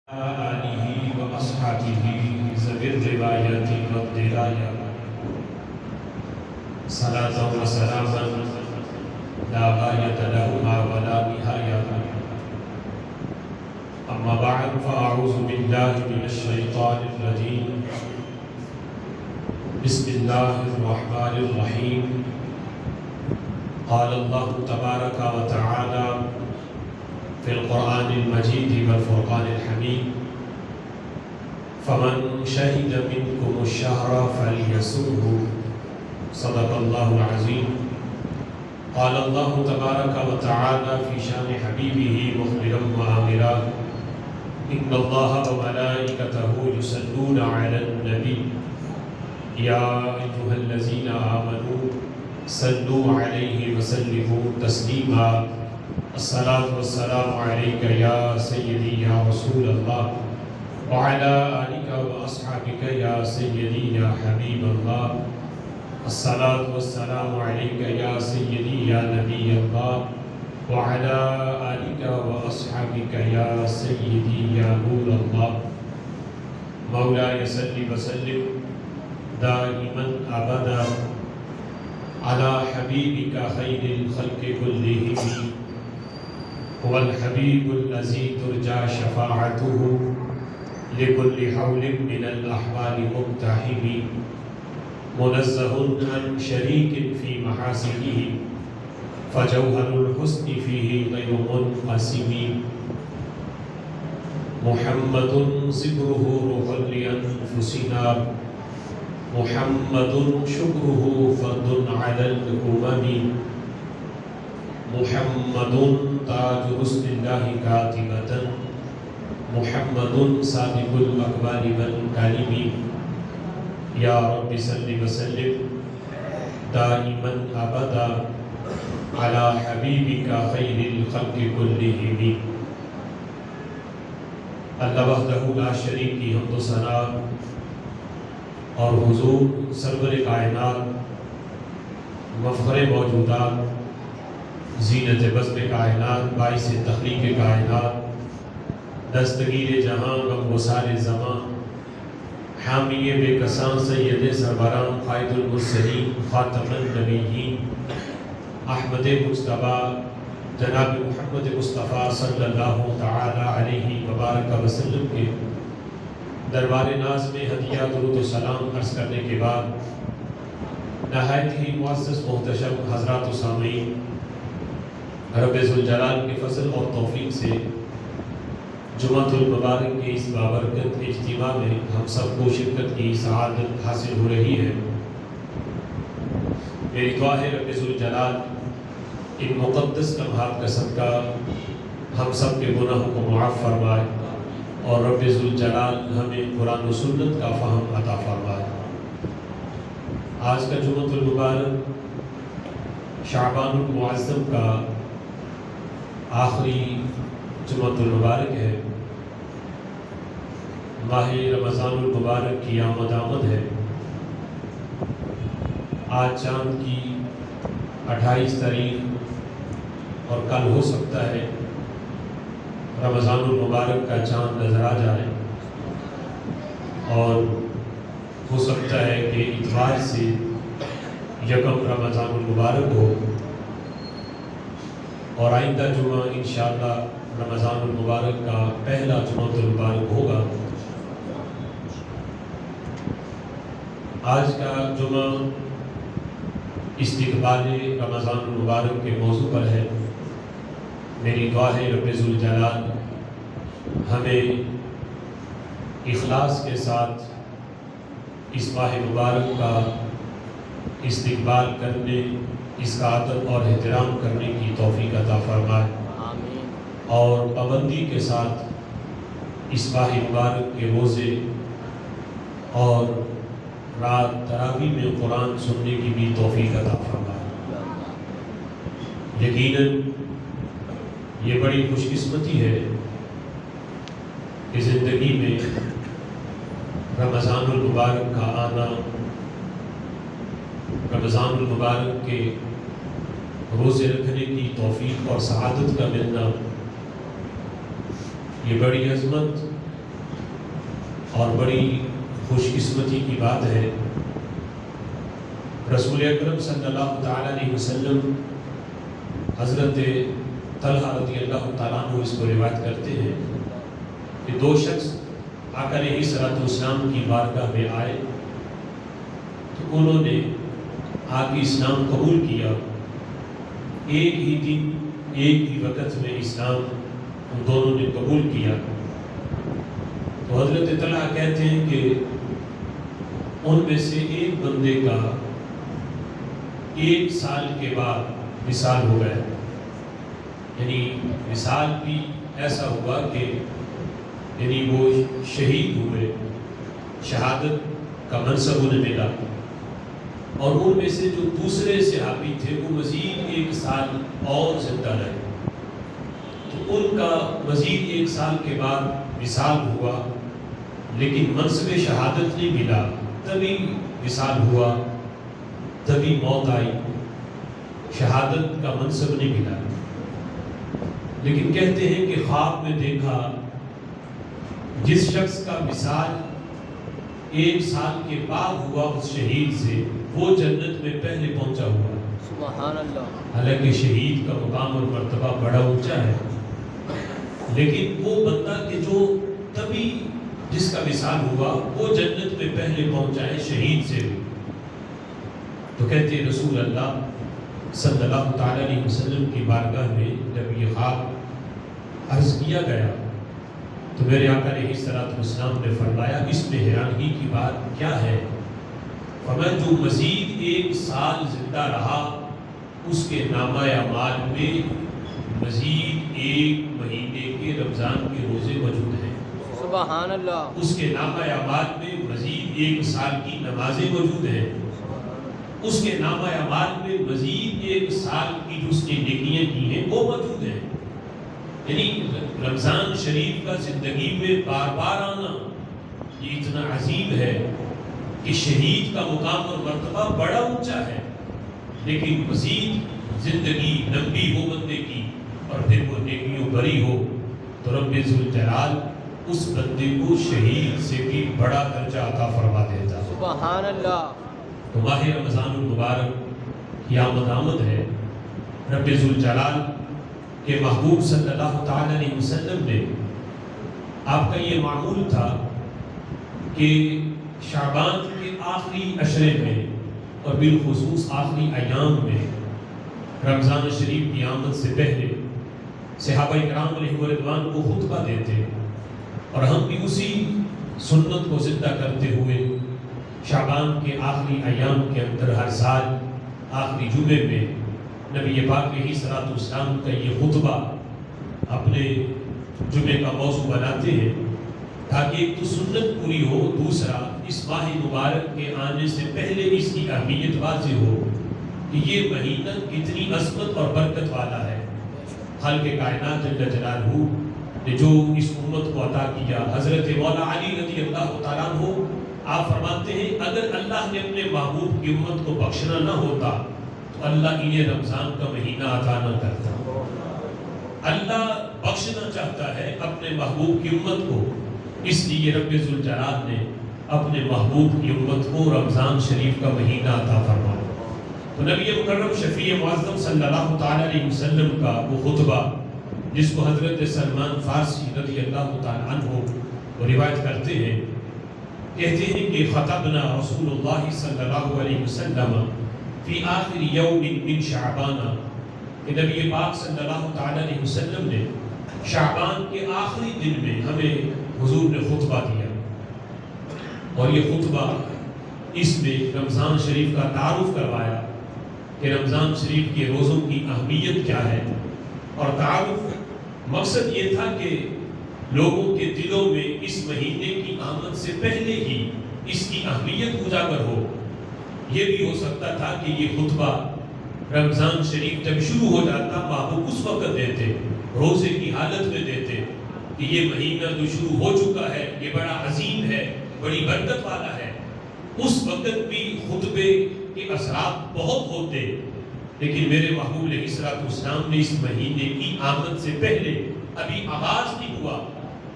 آله وأصحابه ذوي الروايات والدراية صلاة وسلاما لا غاية لهما ولا نهاية. أما بعد فأعوذ بالله من الشيطان الرجيم. بسم الله الرحمن الرحيم. قال الله تبارك وتعالى في القرآن المجيد والفرقان الحميد: فمن شهد منكم الشهر فليصمه. صدق الله العظيم. قال الله تبارك وتعالى في شان حبيبه مخبرا وآمرا: إن الله وملائكته يصلون على النبي يا أيها الذين آمنوا صلوا عليه وسلموا تسليما. الصلاة والسلام عليك يا سيدي يا رسول الله وعلى آلك وأصحابك يا سيدي يا حبيب الله. الصلاة والسلام عليك يا سيدي يا نبي الله وعلى آلك وأصحابك يا سيدي يا نور الله. مولاي صل وسلم دائما أبدا على حبيبك خير الخلق كلهم. هو الحبيب الذي ترجى شفاعته لكل حول من الأحوال مقتحم. منزه عن شريك في محاسنه فجوهر الحسن فيه غير منقسم. محمد صبره روح لأنفسنا محمد شكره فرد على الأمم. محمد تاج حسن الله كاتبة محمد سابق الأقوال والكلم. يا رب صل وسلم دائما أبدا على حبيبك خير الخلق كلهم. اللہ وحدہ لا شریک کی حمد و ثنا اور حضور سرور کائنات مفخر موجودات زینت بزم کائنات باعث تخلیق کائنات دستگیر جہاں غم گسار زماں حامی بے کساں سید سربراں قائد المرسلین خاتم النبیین احمد مجتبیٰ جناب محمد مصطفیٰ صلی اللہ تعالی علیہ وبارک وسلم کے دربار ناز میں ہدیہ درود و سلام عرض کرنے کے بعد نہایت ہی معزز محتشم حضرات و سامعین، رب ذوالجلال کے فضل اور توفیق سے جمعۃ المبارک کے اس بابرکت اجتماع میں ہم سب کو شرکت کی سعادت حاصل ہو رہی ہے۔ میری دعا ہے رب ذوالجلال ان مقدس لمحات کا صدقہ ہم سب کے گناہوں کو معاف فرمائے اور رب ذوالجلال ہمیں قرآن و سنت کا فہم عطا فرمائے۔ آج کا جمعۃ المبارک شعبان المعظم کا آخری جمعۃ المبارک ہے۔ ماہ رمضان المبارک کی آمد ہے۔ آج چاند کی 28 تاریخ اور کل ہو سکتا ہے رمضان المبارک کا چاند نظر آ جائے اور ہو سکتا ہے کہ اتوار سے یکم رمضان المبارک ہو اور آئندہ جمعہ انشاءاللہ رمضان المبارک کا پہلا جمعۃ المبارک ہوگا۔ آج کا جمعہ استقبال رمضان المبارک کے موضوع پر ہے۔ میری دعا ہے رب ذوالجلال ہمیں اخلاص کے ساتھ اس ماہ مبارک کا استقبال کرنے، اس کا ادب اور احترام کرنے کی توفیق عطا فرمائے اور پابندی کے ساتھ اس ماہ مبارک کے روزے اور رات تراویح میں قرآن سننے کی بھی توفیق عطا فرمائے۔ یقیناً یہ بڑی خوش قسمتی ہے کہ زندگی میں رمضان المبارک کا آنا، رمضان المبارک کے روزے رکھنے کی توفیق اور سعادت کا ملنا، یہ بڑی عظمت اور بڑی خوش قسمتی کی بات ہے، رسول اکرم صلی اللہ تعالیٰ علیہ وسلم حضرت طلحہ رضی اللہ تعالیٰ عنہ اس کو روایت کرتے ہیں کہ دو شخص آقا علیہ الصلوۃ والسلام کی بارگاہ میں آئے تو انہوں نے آ کے اسلام قبول کیا، ایک ہی دن ایک ہی وقت میں اسلام ان دونوں نے قبول کیا۔ تو حضرت طلحہ کہتے ہیں کہ ان میں سے ایک بندے کا 1 سال کے بعد وصال ہو گیا، یعنی وصال بھی ایسا ہوا کہ یعنی وہ شہید ہوئے، شہادت کا منصب انہیں ملا، اور ان میں سے جو دوسرے صحابی تھے وہ مزید 1 سال اور زندہ رہے، تو ان کا مزید 1 سال کے بعد وصال ہوا، لیکن منصب شہادت نہیں ملا، تبھی وصال ہوا، تبھی موت آئی، شہادت کا منصب نہیں ملا۔ لیکن کہتے ہیں کہ خواب میں دیکھا جس شخص کا وصال 1 سال کے بعد ہوا اس شہید سے، وہ جنت میں پہلے پہنچا ہوا ہے۔ سبحان اللہ۔ حالانکہ شہید کا مقام اور مرتبہ بڑا اونچا ہے، لیکن وہ بندہ کہ جو تبھی جس کا وصال ہوا وہ جنت میں پہلے پہنچا ہے شہید سے۔ تو کہتے ہیں رسول اللہ صلی اللہ تعالیٰ علیہ وسلم کی بارگاہ میں جب یہ خواب عرض کیا گیا تو میرے آقا علیہ الصلوۃ والسلام نے فرمایا اس میں حیرانگی کی بات کیا ہے؟ فرمایا جو مزید 1 سال زندہ رہا اس کے نامہ اعمال میں مزید 1 مہینے کے رمضان کے روزے موجود ہیں، سبحان اللہ۔ اس کے نامہ اعمال میں مزید 1 سال کی نمازیں موجود ہیں، اس کے نامہ اعمال میں مزید 1 سال کی جو اس نے نیکیاں کی ہیں وہ موجود ہیں۔ یعنی رمضان شریف کا زندگی میں بار بار آنا یہ اتنا عظیم ہے کہ شہید کا مقام اور مرتبہ بڑا اونچا ہے، لیکن مزید زندگی لمبی ہو بندے کی اور پھر وہ نیکیوں بری ہو تو رب ذوالجلال اس بندے کو شہید سے بھی بڑا درجہ عطا فرما دیتا۔ سبحان اللہ۔ تو ماہ رمضان المبارک کی آمد ہے، رب ذوالجلال کے محبوب صلی اللہ تعالیٰ علیہ وسلم نے، آپ کا یہ معمول تھا کہ شعبان کے آخری عشرے میں اور بالخصوص آخری ایام میں رمضان شریف کی آمد سے پہلے صحابہ کرام علیہ رضوان کو خطبہ دیتے، اور ہم بھی اسی سنت کو زندہ کرتے ہوئے شعبان کے آخری ایام کے اندر ہر سال آخری جمعے میں نبی پاک علیہ الصلوۃ والسلام کا یہ خطبہ اپنے جمعے کا موضوع بناتے ہیں، تاکہ ایک تو سنت پوری ہو، دوسرا اس ماہ مبارک کے آنے سے پہلے اس کی اہمیت واضح ہو کہ یہ مہینہ کتنی عظمت اور برکت والا ہے۔ خالق کائنات جل جلالہ نے جو اس امت کو عطا کیا، حضرت مولا علی رضی اللہ تعالیٰ عنہ آپ فرماتے ہیں اگر اللہ نے اپنے محبوب کی امت کو بخشنا نہ ہوتا تو اللہ انہیں رمضان کا مہینہ عطا نہ کرتا۔ اللہ بخشنا چاہتا ہے اپنے محبوب کی امت کو، اس لیے رب ذوالجلال نے اپنے محبوب کی امت کو رمضان شریف کا مہینہ عطا فرمایا۔ تو نبی مکرم شفیع معظم صلی اللہ تعالیٰ علیہ وسلم کا وہ خطبہ جس کو حضرت سلمان فارسی رضی اللہ تعالیٰ عنہ وہ روایت کرتے ہیں، کہتے ہیں کہ خطبنا رسول اللہ صلی اللہ علیہ وسلم فی آخر یوم من شعبان، کہ نبی پاک صلی اللہ تعالیٰ علیہ وسلم نے شعبان کے آخری دن میں ہمیں حضور نے خطبہ دیا، اور یہ خطبہ اس میں رمضان شریف کا تعارف کروایا کہ رمضان شریف کے روزوں کی اہمیت کیا ہے، اور تعارف مقصد یہ تھا کہ لوگوں کے دلوں میں اس مہینے کی آمد سے پہلے ہی اس کی اہمیت اجاگر ہو۔ یہ بھی ہو سکتا تھا کہ یہ خطبہ رمضان شریف جب شروع ہو جاتا محبوب اس وقت دیتے، روزے کی حالت میں دیتے کہ یہ مہینہ جو شروع ہو چکا ہے یہ بڑا عظیم ہے، بڑی برکت والا ہے، اس وقت بھی خطبے کے اثرات بہت ہوتے، لیکن میرے محبوب علیہ الصلوۃ والسلام نے اس مہینے کی آمد سے پہلے ابھی آغاز نہیں ہوا،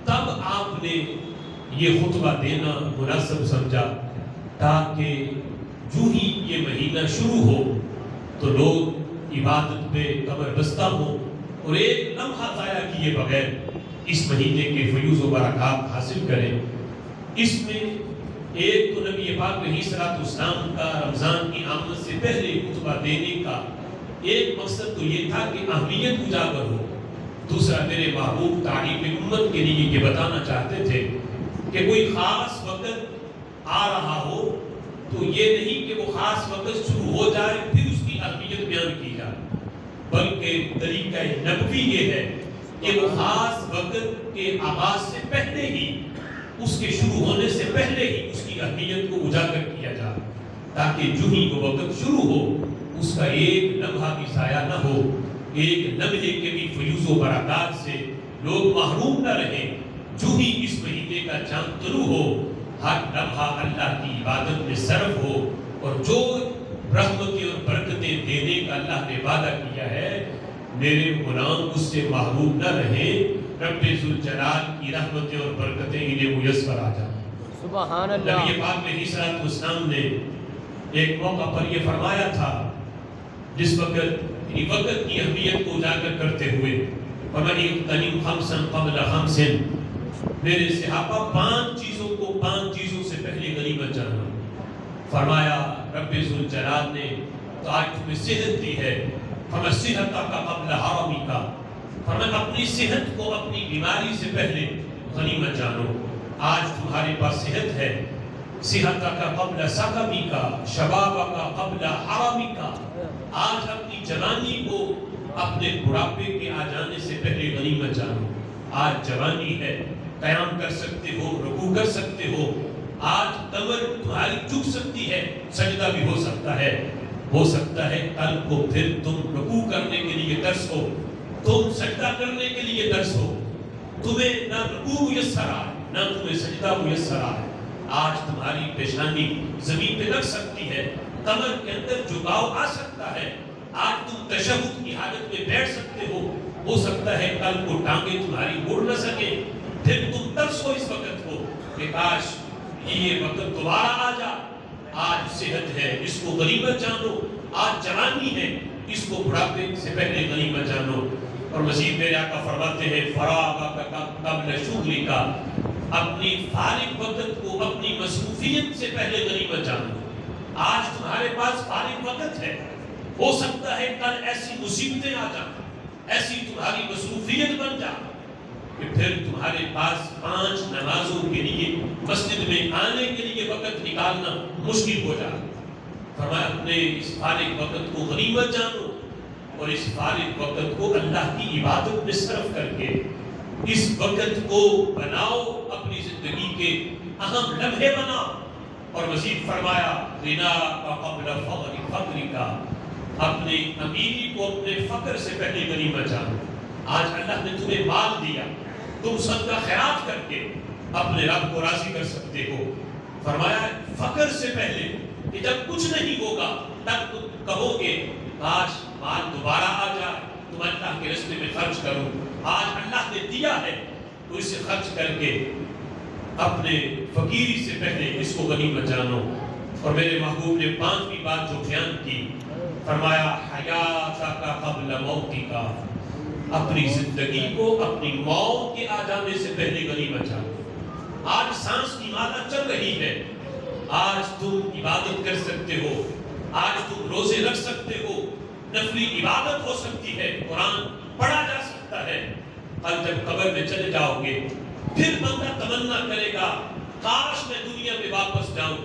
تب آپ نے یہ خطبہ دینا مناسب سمجھا تاکہ جو ہی یہ مہینہ شروع ہو تو لوگ عبادت پہ کمر بستہ ہوں اور ایک لمحہ ضائع کیے بغیر اس مہینے کے فیوز و برکات حاصل کریں۔ اس میں ایک تو نبی پاک علیہ الصلوۃ والسلام کا رمضان کی آمد سے پہلے خطبہ دینے کا ایک مقصد تو یہ تھا کہ اہمیت اجاگر ہو، دوسرا میرے محبوب تعلیم امت کے لیے یہ بتانا چاہتے تھے کہ کوئی خاص وقت آ رہا ہو تو یہ نہیں کہ وہ خاص وقت شروع ہو جائے پھر اس کی اہمیت بیان کی جائے، بلکہ طریقہ نبوی یہ ہے کہ وہ خاص وقت کے آغاز سے پہلے ہی، اس کے شروع ہونے سے پہلے ہی اس کی اہمیت کو اجاگر کیا جائے، تاکہ جو ہی وہ وقت شروع ہو اس کا ایک لمحہ بھی ضائع نہ ہو، ایک لمحے کے بھی فیوز و برکات سے لوگ محروم نہ رہیں۔ جو ہی اس مہینے کا چاند طلوع ہو ہر لمحہ اللہ کی عبادت میں صرف ہو، اور جو رحمتیں اور برکتیں دینے کا اللہ نے وعدہ کیا ہے میرے غلام اس سے محروم نہ رہیں، رب ذوالجلال کی رحمتیں اور برکتیں انہیں میسر آ جائیں۔ سبحان اللہ۔ نبی پاک علیہ الصلوۃ والسلام نے ایک موقع پر یہ فرمایا تھا جس وقت وقت کی اہمیت کو اجاگر کرتے ہوئے، وَمَنْ يَغْتَنِمْ خَمْسًا قَبْلَ خَمْسٍ، میرے صحابہ 5 چیزوں کو 5 چیزوں سے پہلے غنیمت جانا۔ فرمایا رب ذوالجلال نے تو آج تمہیں صحت دی ہے، فَمَا صِحَتَكَ قَبْلَ حَرَمِكَ، فرمایا اپنی صحت کو اپنی بیماری سے پہلے غنیمت جانو۔ آج تمہارے پاس صحت ہے، صحتَكَ قَبْلَ سَقَمِكَ، شَبَابَكَ قَبْلَ حَرَمِكَ، آج اپنی جوانی کو اپنے بڑھاپے کے آ جانے سے پہلے غنیمت جانو۔ آج جوانی ہے، قیام کر سکتے ہو، رکوع کر سکتے ہو، آج کمر تمہاری جھک سکتی ہے، سجدہ بھی ہو سکتا ہے کل کو پھر تم رکوع کرنے کے لیے ترس ہو، تم سجدہ کرنے کے لیے ترس ہو، تمہیں نہ رکوع میسر آئے نہ تمہیں سجدہ میسر آئے۔ آج تمہاری پیشانی زمین پہ لگ سکتی ہے، کمر کے اندر جھکاؤ آ سکتا ہے، آج تم تشہد کی حالت میں بیٹھ سکتے ہو سکتا ہے کل کو ٹانگیں تمہاری مڑ نہ سکے، پھر تم ترس ہو اس وقت کو کہ کاش یہ وقت دوبارہ آ جا۔ آج صحت ہے، اس کو غنیمت جانو، آج جوانی ہے، اس کو بڑھاپے سے پہلے غنیمت جانو۔ اور مزید میرے آقا فرماتے ہیں فراغک قبل شغلک، اپنی فارغ وقت کو اپنی مصروفیت سے پہلے غنیمت جانو۔ آج تمہارے پاس فارغ وقت ہے، ہو سکتا ہے کل ایسی مصیبتیں آ جائیں، ایسی تمہاری مصروفیت بن جائے کہ پھر تمہارے پاس 5 نمازوں کے لیے مسجد میں آنے کے لیے وقت نکالنا مشکل ہو جائے۔ فرمایا اپنے اس فارغ وقت کو غنیمت جانو اور اس فارغ وقت کو اللہ کی عبادت میں صرف کر کے اس وقت کو بناؤ، اپنی زندگی کے اہم لمحے بناؤ۔ اور مزید فرمایا غنا قبل فقر کا، اپنے امیری کو اپنے فقر سے پہلے غنیمت جانو۔ آج اللہ نے تمہیں مال دیا، تم صدقہ خیرات کر کے اپنے رب کو راضی کر سکتے ہو۔ فرمایا فقر سے پہلے کہ جب کچھ نہیں ہوگا تب تم کہو گے کاش مال دوبارہ آ جائے، تم اللہ کے راستے میں خرچ کرو۔ آج اللہ نے دیا ہے تو اسے خرچ کر کے اپنے فقیری سے پہلے اس کو غنیمت جانو۔ اور میرے محبوب نے 5ویں بات جو بیان کی، فرمایا حیاتک قبل موتک، اپنی زندگی کو اپنی موت کے آ جانے سے پہلے غنیمت جانو۔ آج سانس کی مادہ چل رہی ہے، آج تم عبادت کر سکتے ہو، آج تم روزے رکھ سکتے ہو، نفلی عبادت ہو سکتی ہے، قرآن پڑھا جا سکتا ہے۔ کل جب قبر میں چلے جاؤ گے پھر بندہ تمنا کرے گا کاش میں دنیا میں واپس جاؤں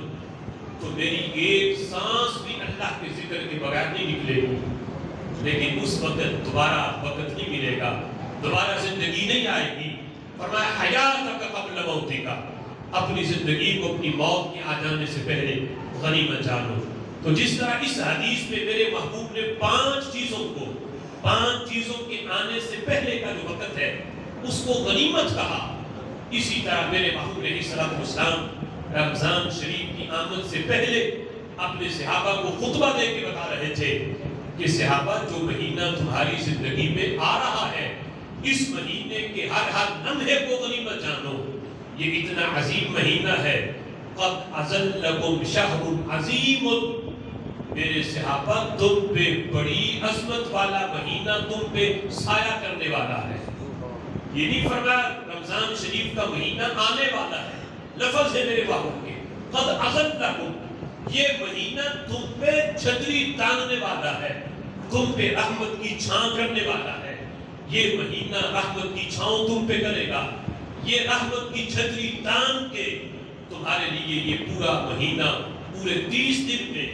تو میری ایک سانس بھی اللہ کے ذکر کے بغیر نہیں نکلے گی۔ لیکن اس وقت دوبارہ وقت نہیں ملے گا، دوبارہ زندگی نہیں آئے گی۔ فرمایا حیاتک قبل موتک، اپنی زندگی کو اپنی موت کے آ جانے سے پہلے غنیمت جانو۔ تو جس طرح اس حدیث میں میرے محبوب نے 5 چیزوں کو 5 چیزوں کے آنے سے پہلے کا جو وقت ہے اس کو غنیمت کہا، اسی طرح میرے محبوب علیہ الصلوۃ والسلام رمضان شریف کی آمد سے پہلے اپنے صحابہ کو خطبہ دے کے بتا رہے تھے کہ صحابہ جو مہینہ تمہاری زندگی میں آ رہا ہے اس مہینے کے ہر لمحے کو غنیمت جانو، یہ اتنا عظیم مہینہ ہے. قد اظلکم شہر عظیم، میرے صحابہ تم پہ بڑی عظمت والا مہینہ تم پہ سایہ کرنے والا ہے. یہ نہیں فرمایا رمضان شریف کا مہینہ آنے والا ہے، لفظ ہے میرے بابوں کے. قد اظلکم، یہ مہینہ تم پہ چھتری تاننے والا ہے، تم پہ رحمت کی چھاں کرنے والا ہے. یہ مہینہ رحمت کی چھاؤں تم پہ کرے گا. یہ رحمت کی چھتری تان کے تمہارے لیے یہ پورا مہینہ پورے 30 دن میں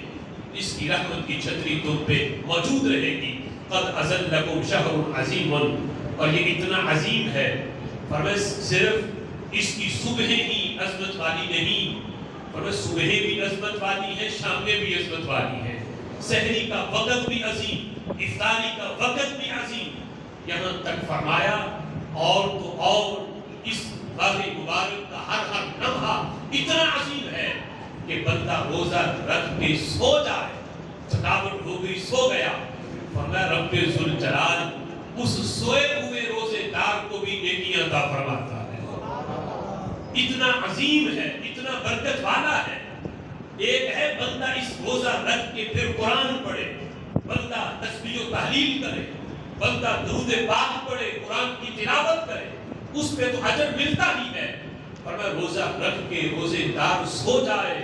اس کی رحمت کی چھتری تم پہ موجود رہے گی. قد اظلکم شہر عظیم، اور یہ اتنا عظیم ہے فرمایا صرف اس کی صبحیں ہی عظمت والی نہیں، فرمایا صبحیں بھی عظمت والی ہیں، شامیں بھی عظمت والی ہیں، سحری کا وقت بھی عظیم، افطاری کا وقت بھی عظیم. یہاں تک فرمایا اور تو اور اس ماہ مبارک کا ہر لمحہ اتنا عظیم ہے کہ بندہ روزہ رکھ کے سو جائے، تھکاوٹ ہو گئی سو گیا، فرمایا رب ذوالجلال اس سوئے ہوئے روزے دار کو بھی نیکیاں عطا فرماتا ہے. اتنا عظیم ہے، اتنا برکت والا ہے. ایک ہے بندہ اس روزہ رکھ کے پھر قرآن پڑھے، بندہ تسبیح و تحلیل کرے، بندہ درود پاک پڑھے، قرآن کی تلاوت کرے، اس پہ تو اجر ملتا ہی ہے. فرمایا روزہ رکھ کے روزے دار سو جائے،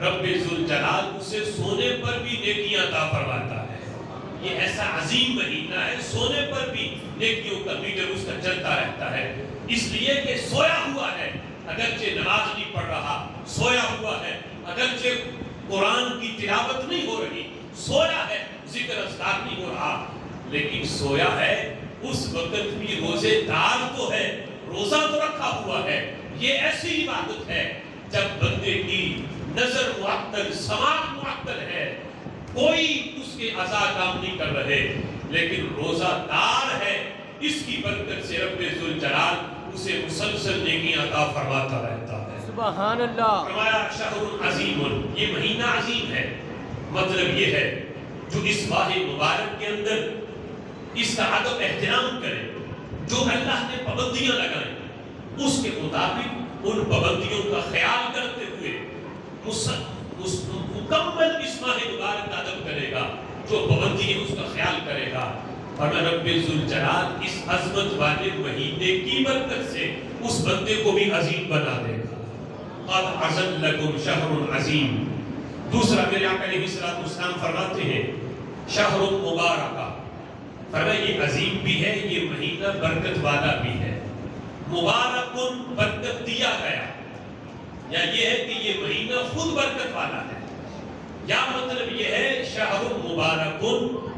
رب ذوالجلال اسے سونے پر بھی نیکیاں عطا فرماتا ہے. یہ ایسا عظیم مہینہ ہے، سونے پر بھی نیکیوں کا میٹر اس کا چلتا رہتا ہے. اس لیے کہ سویا ہوا ہے، اگرچہ نماز نہیں پڑھ رہا، سویا ہوا ہے اگرچہ قرآن کی تلاوت نہیں ہو رہی، سویا ہے ذکر اذکار نہیں ہو رہا، لیکن سویا ہے اس وقت بھی روزے دار تو ہے، روزہ تو رکھا ہوا ہے. یہ ایسی عبادت ہے جب بندے کی نظر معطل، سماعت معطل ہے، کوئی اس کے اعضاء کام نہیں کر رہے، لیکن روزہ دار ہے. اس کی برکت سے رب ذوالجلال اسے مسلسل نیکیاں عطا فرماتا رہتا ہے. سبحان اللہ. فرمایا شہر عظیم، یہ مہینہ عظیم ہے. مطلب یہ ہے جو اس ماہ مبارک کے اندر اس کا ادب احترام کرے، جو اللہ نے پابندیاں لگائیں اس کے مطابق ان پابندیوں کا خیال کرتے ہوئے مکمل اس ماہ مبارک کا ادب کرے گا، جو پابندی ہے اس کا خیال کرے گا، اور رب ذوالجلال اس عظمت والے مہینے کی برکت سے اس بندے کو بھی عظیم بنا دے گا. قد اظلکم شہر عظیم. دوسرا میرے آقا علیہ الصلوۃ والسلام فرماتے ہیں شہر مبارکہ، فرمایا یہ عظیم بھی ہے، یہ مہینہ برکت والا بھی ہے. مبارکن برکت دیا گیا، یا یہ ہے کہ یہ مہینہ خود برکت والا ہے، یا مطلب یہ ہے شہر مبارکن،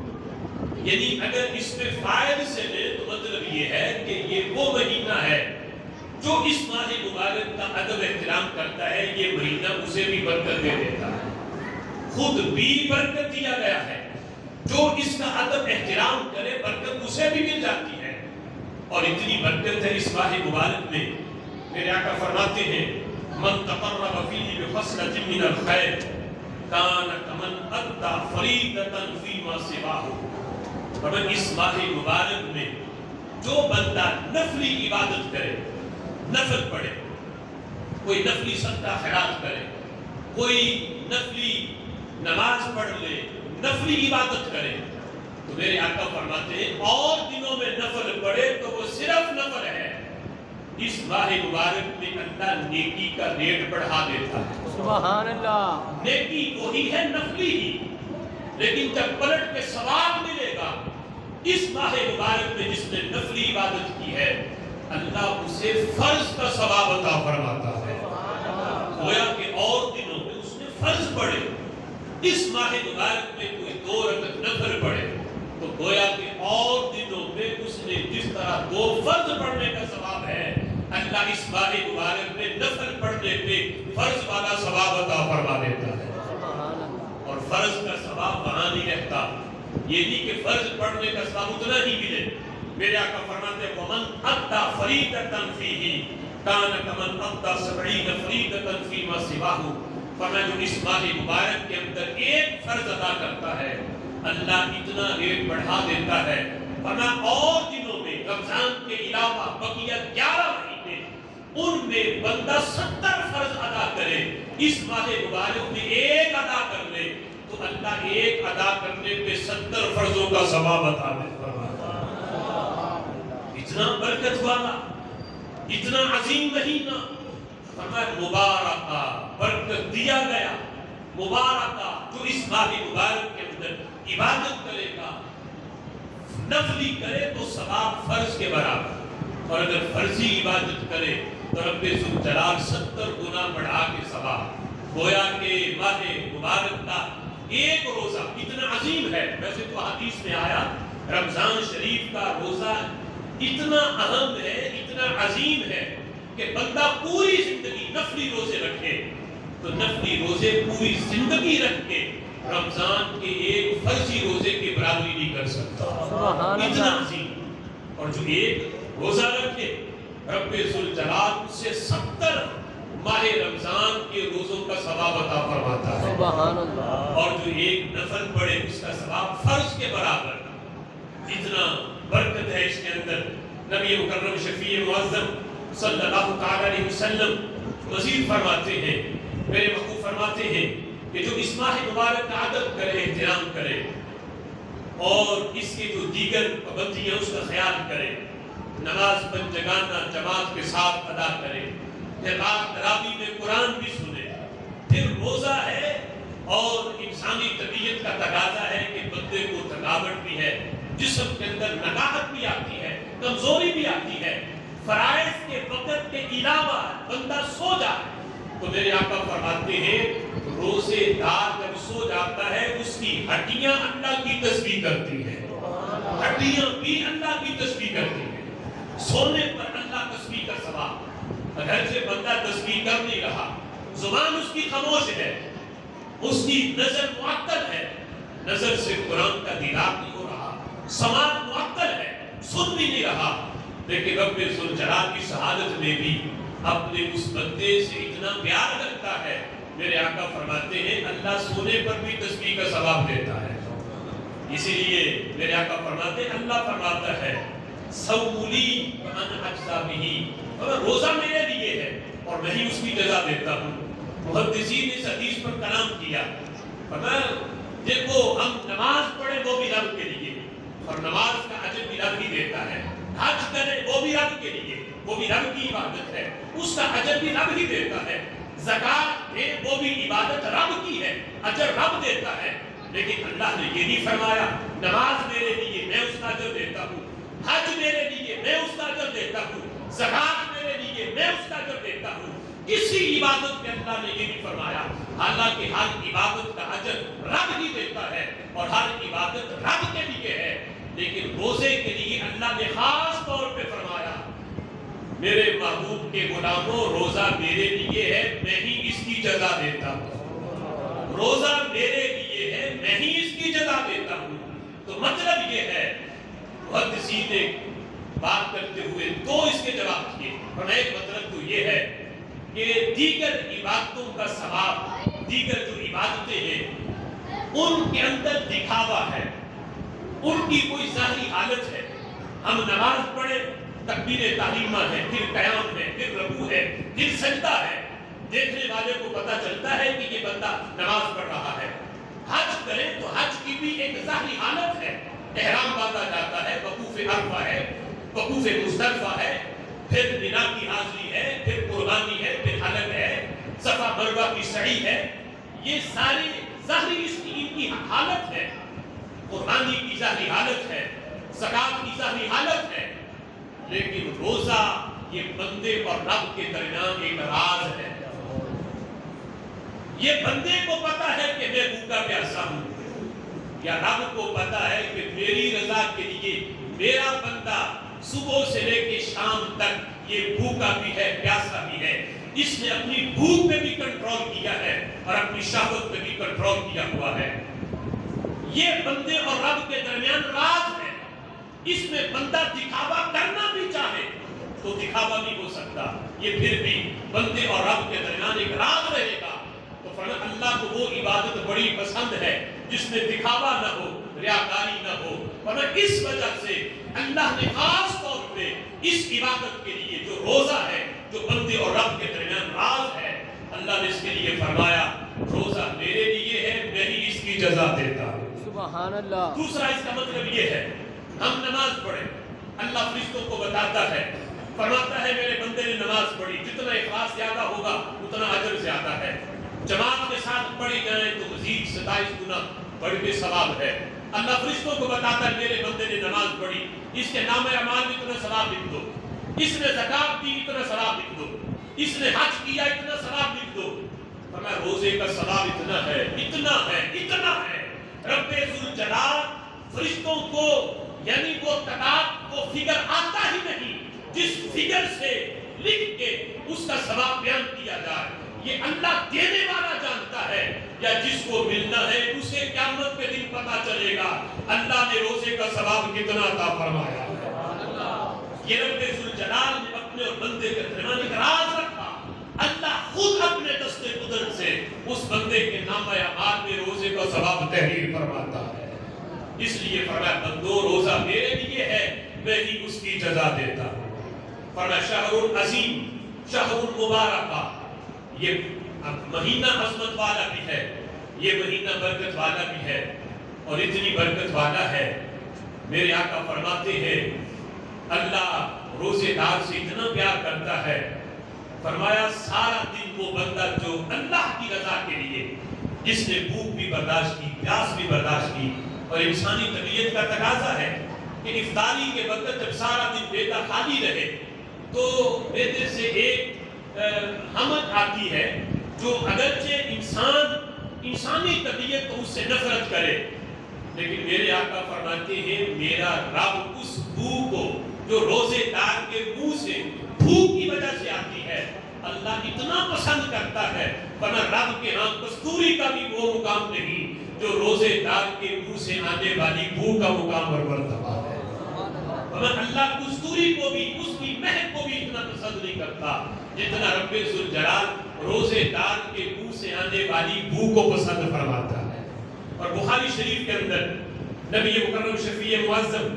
یعنی اگر اس میں فاعل سے لے تو مطلب یہ ہے کہ یہ وہ مہینہ ہے جو اس ماہ مبارک کا ادب احترام کرتا ہے، یہ مہینہ اسے بھی برکت دے دیتا ہے. خود بھی برکت دیا گیا ہے، جو اس کا ادب احترام کرے برکت اسے بھی مل جاتی ہے. اور اتنی برکت ہے اس ماہ مبارک میں، میرے آقا فرماتے ہیں من تقرب فیہ بخصلۃ من الخیر کان کمن ادی فریضۃ فیما سواہ. اور اس ماہ مبارک میں جو بندہ نفلی عبادت کرے، نفل پڑھے، کوئی نفلی صدقہ خیرات کرے، کوئی نفلی نماز پڑھ لے، نفلی عبادت کرے، تو میرے آقا فرماتے ہیں اور دنوں میں نفل پڑھے تو وہ صرف نفل ہے، اس ماہ مبارک میں اللہ نیکی کا ریٹ بڑھا دیتا ہے. سبحان اللہ. نیکی وہی ہے نفلی ہی، لیکن جب پلٹ کے ثواب ملے گا اس ماہ مبارک میں جس نے نفلی عبادت کی ہے، اللہ اسے فرض کا ثواب عطا فرماتا ہے. گویا کہ اور دنوں میں اس نے فرض پڑھے، اس ماہ مبارک میں کوئی 2 رکعت نفل پڑھے تو گویا کہ اور دنوں میں اس نے جس طرح 2 فرض پڑھنے کا ثواب ہے، اللہ اس ماہ مبارک میں نفل پڑھنے پہ فرض والا ثواب عطا فرما دیتا ہے. اور فرض کا ثواب وہاں نہیں رہتا، یہ نہیں کہ فرض پڑھنے کا ثواب اتنا ہی ملے. میرے آقا فرماتے ہیں وَمَنْ أَدَّى فَرِيضَةً فِيهِ كَانَ كَمَنْ أَدَّى 70 فَرِيضَةً فِيمَا سِوَاهُ. فرمایا جو اس ماہ مبارک کے اندر ایک فرض ادا کرتا ہے اللہ اتنا ریٹ بڑھا دیتا ہے. فرمایا اور دنوں میں رمضان کے علاوہ بقیہ 11 مہینے ان میں بندہ 70 فرض ادا کرے، اس ماہ مبارک میں ایک ادا کر لے تو اللہ ایک ادا کرنے پہ 70 فرضوں کا ثواب عطا فرماتا ہے۔ اتنا برکت والا، اتنا عظیم مہینہ، فرمایا مبارکہ، برکت دیا گیا، مبارکہ، جو اس ماہ مبارک کے اندر عبادت کرے گا، نفلی کرے تو ثواب فرض کے برابر، اور اگر فرضی عبادت کرے تو رب ذوالجلال 70 گنا بڑھا کے ثواب۔ گویا کہ ماہ مبارک کا ایک روزہ اتنا عظیم ہے۔ ویسے تو حدیث میں آیا رمضان شریف کا روزہ اتنا اہم ہے، اتنا عظیم ہے کہ بندہ پوری زندگی نفلی روزے رکھے تو نفلی روزے پوری زندگی رکھ کے رمضان کے ایک فرضی روزے کی برابری نہیں کر سکتا، اتنا عظیم۔ اور جو ایک روزہ رکھے رب ذوالجلال اس سے 70 ماہ رمضان کے روزوں کا ثواب عطا فرماتا ہے، سبحان اللہ۔ اور جو ایک نفل پڑھے اس کا ثواب فرض کے برابر۔ اتنا برکت ہے اس کے اندر۔ نبی مکرم شفیع معظم صلی اللہ تعالی علیہ وسلم مزید فرماتے ہیں، میرے محبوب فرماتے ہیں کہ جو اس ماہ مبارک کا ادب کرے، احترام کرے اور اس کے جو دیگر پابندیاں اس کا خیال کرے، نماز پنجگانہ جماعت کے ساتھ ادا کرے، پھر رات تراویح میں قرآن بھی سنے، پھر روزہ ہے اور انسانی طبیعت کا تقاضا ہے کہ بندے کو تھکاوٹ بھی ہے، جسم کے اندر نگاہت بھی آتی ہے، کمزوری بھی آتی ہے، فرائض کے وقت کے علاوہ بندہ سو جائے تو میرے آقا فرماتے ہیں روزے دار جب سو جاتا ہے اس کی ہڈیاں اللہ کی تسبیح کرتی ہیں، ہڈیاں بھی اللہ کی تسبیح کرتی ہیں۔ سونے پر اللہ تسبیح کا ثواب، اگرچہ بندہ تسبیح کر نہیں رہا، زبان اس کی خاموش ہے، اس کی نظر معطل ہے، نظر سے قرآن کا دیدار نہیں ہو رہا، سماعت معطل ہے، سن بھی نہیں رہا، لیکن رب ذوالجلال کی شہادت میں بھی اپنے اس بندے سے اتنا پیار کرتا ہے، میرے آقا فرماتے ہیں اللہ سونے پر بھی تسبیح کا ثواب دیتا ہے۔ اسی لیے میرے آقا فرماتے ہیں، اللہ فرماتا ہے سولی وَأَنَا أَجْزَىٰ بِهِ، اور روزہ میرے لیے ہے اور میں ہی اس کی جزا دیتا ہوں۔ محدثین نے اس حدیث پر کلام کیا، فرمایا دیکھو ہم نماز پڑھیں وہ بھی رب کے لیے اور نماز کا اجر بھی رب ہی دیتا ہے، حج کریں وہ بھی رب کے لیے، وہ بھی رب کی عبادت ہے، اس کا اجر بھی رب ہی دیتا ہے، زکوٰۃ دے وہ بھی عبادت رب کی ہے، اجر رب دیتا ہے، لیکن اللہ نے یہ نہیں فرمایا نماز میرے لیے میں اس کا اجر دیتا ہوں، حج میرے لیے میں اس کا اجر دیتا ہوں، زکوٰۃ میرے لیے میں اس کا اجر دیتا ہوں۔ کسی عبادت میں اللہ نے یہ نہیں فرمایا، حالانکہ ہر عبادت کا اجر رب ہی دیتا ہے اور ہر عبادت رب کے لیے ہے، لیکن روزے کے لیے اللہ نے خاص طور پہ فرمایا میرے محبوب کے غلاموں روزہ میرے لیے ہے میں ہی اس کی جزا دیتا ہوں، روزہ میرے لیے ہے میں ہی اس کی جزا دیتا ہوں۔ تو مطلب یہ ہے محدثین نے بات کرتے ہوئے دو اس کے جواب کیے، اور ایک مطلب تو یہ ہے کہ دیگر عبادتوں کا ثواب، دیگر جو عبادتیں ہیں ان کے اندر دکھاوا ہے، ان کی کوئی ظاہری حالت ہے، ہم نماز پڑھیں تکبیر تحریمہ ہے، پھر قیام ہے، پھر رکوع ہے، پھر سجدہ ہے، دیکھنے والے کو پتہ چلتا ہے کہ یہ بندہ نماز پڑھ رہا ہے۔ حج کریں تو حج کی بھی ایک ظاہری حالت ہے، احرام باندھا جاتا ہے، وقوف عرفہ ہے، وقوف مزدلفہ ہے، پھر مینا کی حاضری ہے، پھر قربانی ہے، پھر حلق ہے، صفا مروہ کی سعی ہے، یہ ساری ظاہری اس کی ان کی حالت ہے، قربانی کی ظاہری حالت ہے، زکوٰۃ کی ظاہری حالت ہے، لیکن روزہ یہ بندے اور رب کے درمیان ایک راز ہے۔ یہ بندے کو پتا ہے کہ میں بھوکا پیاسا ہوں، یا رب کو پتا ہے کہ میری رضا کے لیے میرا بندہ صبح سے لے کے شام تک یہ بھوکا بھی ہے پیاسا بھی ہے، اس نے اپنی بھوک پہ بھی کنٹرول کیا ہے اور اپنی شہوت پہ بھی کنٹرول کیا ہوا ہے۔ یہ بندے اور رب کے درمیان راز ہے، اس میں بندہ دکھاوا کرنا بھی چاہے تو دکھاوا نہیں ہو سکتا، یہ پھر بھی بندے اور رب کے درمیان ایک راز رہے گا۔ تو فرمایا اللہ کو وہ عبادت بڑی پسند ہے جس میں دکھاوا نہ ہو، ریاکاری نہ ہو، اور اس وجہ سے اللہ نے خاص طور پہ اس عبادت کے لیے جو روزہ ہے، جو بندے اللہ نے اس کے لیے فرمایا روزہ میرے لیے ہے، میں ہی اس کی جزا دیتا ہوں۔ سبحان اللہ۔ دوسرا اس کا مطلب یہ ہے ہم نماز پڑھیں، اللہ فرشتوں کو بتاتا ہے، فرماتا ہے میرے بندے نے نماز پڑھی، جتنا اخلاص زیادہ ہوگا اتنا اجر زیادہ ہے، جماعت کے ساتھ پڑھی جائیں تو مزید 27 گنا بڑھ کے ثواب ہے۔ اللہ فرشتوں کو بتاتا ہے میرے بندے نے نماز پڑھی، اس کے نام اعمال میں اتنا ثواب لکھ دو، اس نے زکات دی اتنا ثواب لکھ دو، اس نے حج کیا اتنا ثواب لکھ دو۔ فرمایا روزے کا ثواب اتنا ہے، اتنا ہے، اتنا ہے۔ رب ذوالجلال فرشتوں کو یعنی وہ تعداد وہ فگر آتا ہی نہیں جس فگر سے لکھ کے اس کا ثواب بیان کیا جائے، یہ اللہ دینے والا جانتا ہے، یا جس کو ملنا ہے اسے قیامت کے دن پتا چلے گا اللہ نے روزے کا ثواب کتنا عطا فرمایا ہے۔ یہ رب ذوالجلال نے اپنے اور بندے کے درمیان ایک راز رکھا، اللہ خود اپنے دست قدرت سے اس بندے کے نام اعمال میں روزے کا ثواب تحریر فرماتا ہے۔ اس لیے فرمایا بندو روزہ میرے لیے ہے، میں ہی اس کی جزا دیتا ہوں۔ فرمایا شہر عظیم، شہر مبارکہ، یہ مہینہ عظمت والا بھی ہے، یہ مہینہ برکت والا بھی ہے، اور اتنی برکت والا ہے میرے آقا فرماتے ہیں اللہ روزے دار سے اتنا پیار کرتا ہے، فرمایا سارا دن وہ بندہ جو اللہ کی رضا کے لیے جس نے بھوک بھی برداشت کی، پیاس بھی برداشت کی، اور انسانی طبیعت کا تقاضا ہے کہ افطاری کے وقت جب سارا دن پیٹ خالی رہے تو میدے سے ایک حمد آتی ہے جو اگرچہ انسانی طبیعت تو اس سے نفرت کرے، لیکن میرے آقا فرماتے ہیں میرا رب اس بھوک کو جو روزے دار کے منہ سے بھوک کی وجہ سے آتی ہے اللہ اتنا پسند کرتا ہے، ورنہ رب کے ہاں کستوری کا بھی وہ مقام نہیں جو روزے دار کے منہ سے آنے والی بھوک کا مقام اور مرتبہ ہے۔ ورنہ اللہ کستوری کو بھی اس کی مہک کو بھی اتنا پسند نہیں کرتا جتنا رب ذوالجلال روزے دار کے منہ سے آنے والی بھوک کو پسند فرماتا ہے۔ اور بخاری شریف کے اندر نبی مکرم شفیع معظم